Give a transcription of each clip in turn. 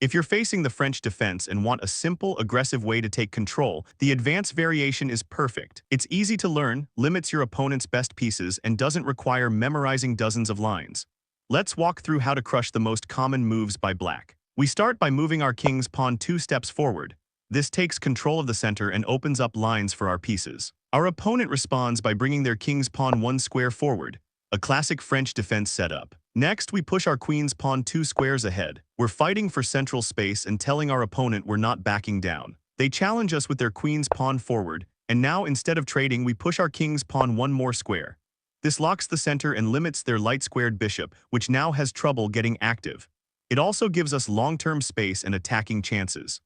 If you're facing the French defense and want a simple, aggressive way to take control, the advanced variation is perfect. It's easy to learn, limits your opponent's best pieces, and doesn't require memorizing dozens of lines. Let's walk through how to crush the most common moves by Black. We start by moving our king's pawn 2 steps forward. This takes control of the center and opens up lines for our pieces. Our opponent responds by bringing their king's pawn 1 square forward, a classic French defense setup. Next, we push our queen's pawn 2 squares ahead. We're fighting for central space and telling our opponent we're not backing down. They challenge us with their queen's pawn forward, and now instead of trading, we push our king's pawn 1 more square. This locks the center and limits their light-squared bishop, which now has trouble getting active. It also gives us long-term space and attacking chances.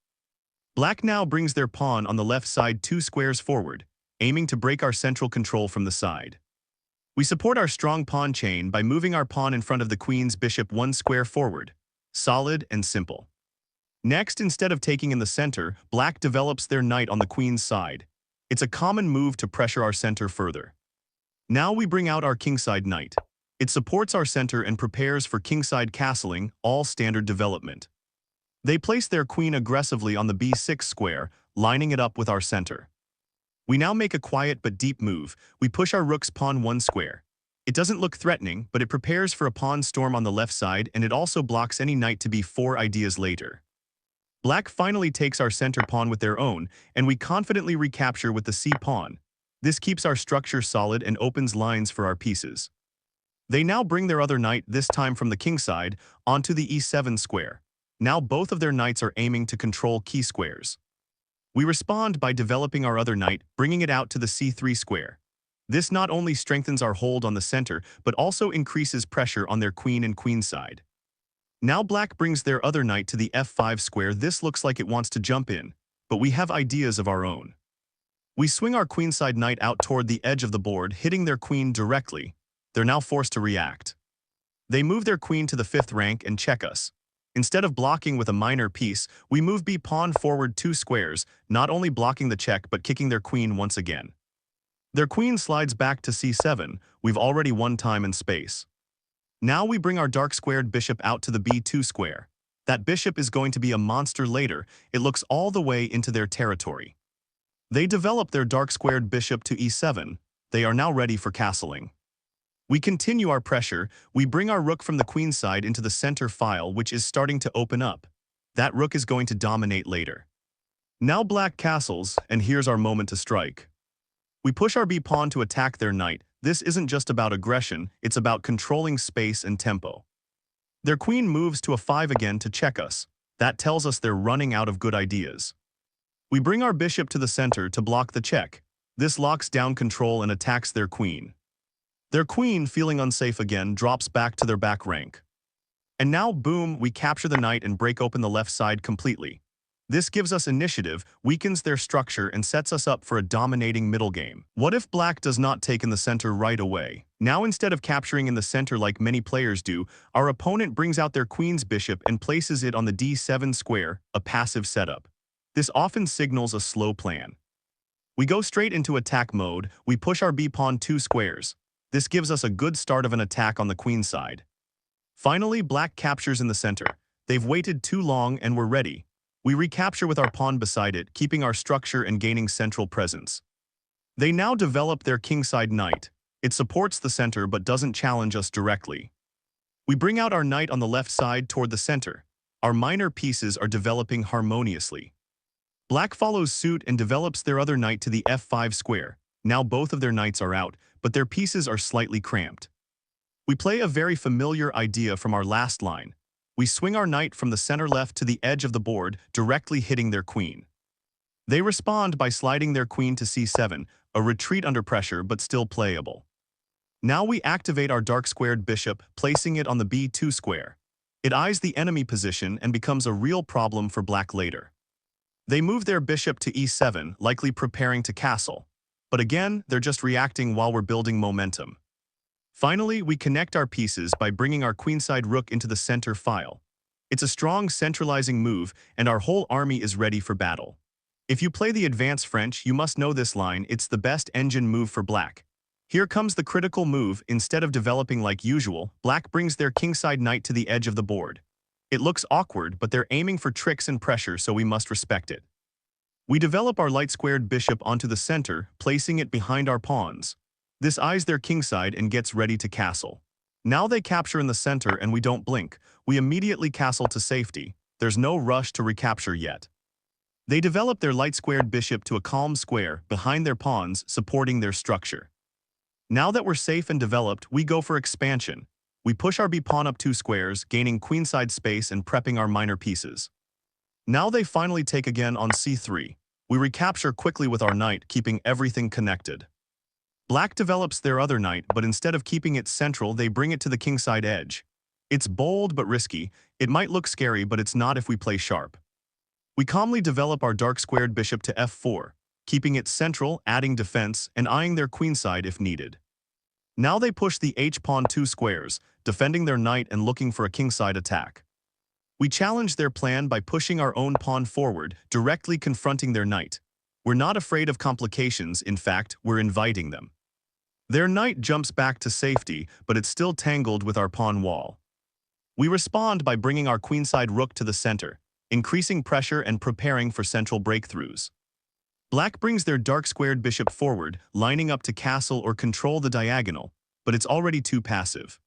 Black now brings their pawn on the left side 2 squares forward, aiming to break our central control from the side. We support our strong pawn chain by moving our pawn in front of the queen's bishop 1 square forward. Solid and simple. Next, instead of taking in the center, Black develops their knight on the queen's side. It's a common move to pressure our center further. Now we bring out our kingside knight. It supports our center and prepares for kingside castling, all standard development. They place their queen aggressively on the b6 square, lining it up with our center. We now make a quiet but deep move. We push our rook's pawn 1 square. It doesn't look threatening, but it prepares for a pawn storm on the left side, and it also blocks any knight to b4 ideas later. Black finally takes our center pawn with their own, and we confidently recapture with the c pawn. This keeps our structure solid and opens lines for our pieces. They now bring their other knight, this time from the king side, onto the e7 square. Now both of their knights are aiming to control key squares. We respond by developing our other knight, bringing it out to the c3 square. This not only strengthens our hold on the center, but also increases pressure on their queen and queen side. Now Black brings their other knight to the f5 square. This looks like it wants to jump in, but we have ideas of our own. We swing our queenside knight out toward the edge of the board, hitting their queen directly. They're now forced to react. They move their queen to the 5th rank and check us. Instead of blocking with a minor piece, we move b-pawn forward 2 squares, not only blocking the check but kicking their queen once again. Their queen slides back to c7. We've already won time and space. Now we bring our dark-squared bishop out to the b2 square. That bishop is going to be a monster later. It looks all the way into their territory. They develop their dark-squared bishop to e7. They are now ready for castling. We continue our pressure. We bring our rook from the queen side into the center file, which is starting to open up. That rook is going to dominate later. Now Black castles, and here's our moment to strike. We push our b-pawn to attack their knight. This isn't just about aggression, it's about controlling space and tempo. Their queen moves to a5 again to check us. That tells us they're running out of good ideas. We bring our bishop to the center to block the check. This locks down control and attacks their queen. Their queen, feeling unsafe again, drops back to their back rank. And now, boom, we capture the knight and break open the left side completely. This gives us initiative, weakens their structure, and sets us up for a dominating middle game. What if Black does not take in the center right away? Now, instead of capturing in the center like many players do, our opponent brings out their queen's bishop and places it on the d7 square, a passive setup. This often signals a slow plan. We go straight into attack mode. We push our b-pawn 2 squares. This gives us a good start of an attack on the queen side. Finally, Black captures in the center. They've waited too long and we're ready. We recapture with our pawn beside it, keeping our structure and gaining central presence. They now develop their kingside knight. It supports the center but doesn't challenge us directly. We bring out our knight on the left side toward the center. Our minor pieces are developing harmoniously. Black follows suit and develops their other knight to the f5 square. Now both of their knights are out, but their pieces are slightly cramped. We play a very familiar idea from our last line. We swing our knight from the center left to the edge of the board, directly hitting their queen. They respond by sliding their queen to c7, a retreat under pressure but still playable. Now we activate our dark-squared bishop, placing it on the b2 square. It eyes the enemy position and becomes a real problem for Black later. They move their bishop to e7, likely preparing to castle. But again, they're just reacting while we're building momentum. Finally, we connect our pieces by bringing our queenside rook into the center file. It's a strong centralizing move, and our whole army is ready for battle. If you play the advanced French, you must know this line. It's the best engine move for Black. Here comes the critical move. Instead of developing like usual, Black brings their kingside knight to the edge of the board. It looks awkward, but they're aiming for tricks and pressure, so we must respect it. We develop our light-squared bishop onto the center, placing it behind our pawns. This eyes their kingside and gets ready to castle. Now they capture in the center and we don't blink. We immediately castle to safety. There's no rush to recapture yet. They develop their light-squared bishop to a calm square behind their pawns, supporting their structure. Now that we're safe and developed, we go for expansion. We push our b-pawn up 2 squares, gaining queenside space and prepping our minor pieces. Now they finally take again on c3. We recapture quickly with our knight, keeping everything connected. Black develops their other knight, but instead of keeping it central, they bring it to the kingside edge. It's bold but risky. It might look scary, but it's not if we play sharp. We calmly develop our dark-squared bishop to f4, keeping it central, adding defense, and eyeing their queenside if needed. Now they push the h-pawn 2 squares, defending their knight and looking for a kingside attack. We challenge their plan by pushing our own pawn forward, directly confronting their knight. We're not afraid of complications, in fact, we're inviting them. Their knight jumps back to safety, but it's still tangled with our pawn wall. We respond by bringing our queenside rook to the center, increasing pressure and preparing for central breakthroughs. Black brings their dark-squared bishop forward, lining up to castle or control the diagonal, but it's already too passive.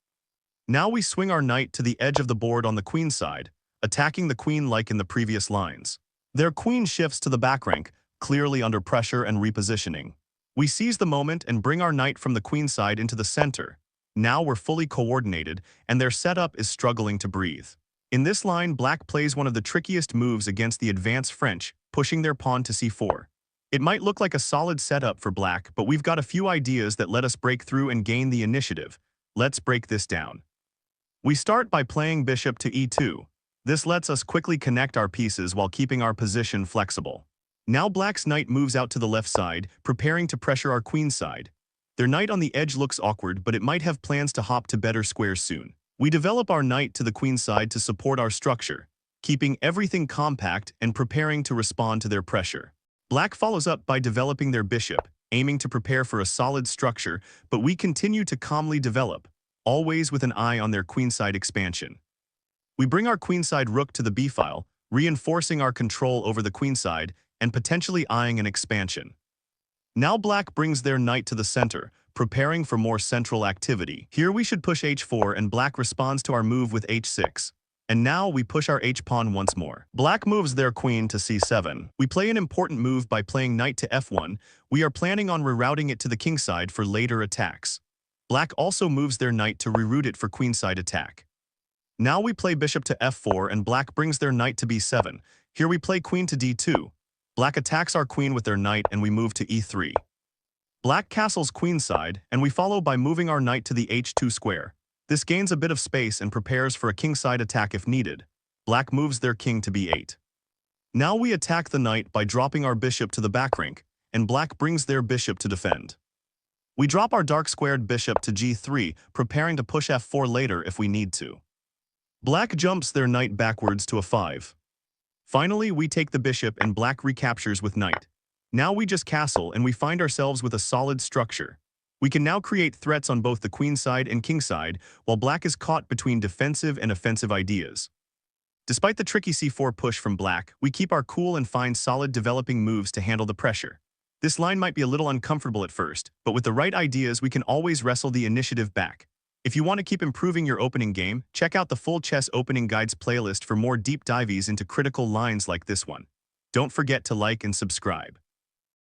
Now we swing our knight to the edge of the board on the queen side, attacking the queen like in the previous lines. Their queen shifts to the back rank, clearly under pressure and repositioning. We seize the moment and bring our knight from the queen side into the center. Now we're fully coordinated, and their setup is struggling to breathe. In this line, Black plays one of the trickiest moves against the advanced French, pushing their pawn to c4. It might look like a solid setup for Black, but we've got a few ideas that let us break through and gain the initiative. Let's break this down. We start by playing bishop to e2. This lets us quickly connect our pieces while keeping our position flexible. Now Black's knight moves out to the left side, preparing to pressure our queen side. Their knight on the edge looks awkward, but it might have plans to hop to better squares soon. We develop our knight to the queen side to support our structure, keeping everything compact and preparing to respond to their pressure. Black follows up by developing their bishop, aiming to prepare for a solid structure, but we continue to calmly develop, always with an eye on their queenside expansion. We bring our queenside rook to the b-file, reinforcing our control over the queenside and potentially eyeing an expansion. Now Black brings their knight to the center, preparing for more central activity. Here we should push h4 and Black responds to our move with h6. And now we push our h-pawn once more. Black moves their queen to c7. We play an important move by playing knight to f1. We are planning on rerouting it to the kingside for later attacks. Black also moves their knight to reroute it for queenside attack. Now we play bishop to f4 and Black brings their knight to b7. Here we play queen to d2. Black attacks our queen with their knight and we move to e3. Black castles queenside and we follow by moving our knight to the h2 square. This gains a bit of space and prepares for a kingside attack if needed. Black moves their king to b8. Now we attack the knight by dropping our bishop to the back rank, and Black brings their bishop to defend. We drop our dark-squared bishop to g3, preparing to push f4 later if we need to. Black jumps their knight backwards to a5. Finally, we take the bishop and Black recaptures with knight. Now we just castle and we find ourselves with a solid structure. We can now create threats on both the queenside and kingside, while Black is caught between defensive and offensive ideas. Despite the tricky c4 push from Black, we keep our cool and find solid developing moves to handle the pressure. This line might be a little uncomfortable at first, but with the right ideas we can always wrestle the initiative back. If you want to keep improving your opening game, check out the full Chess Opening Guides playlist for more deep dives into critical lines like this one. Don't forget to like and subscribe.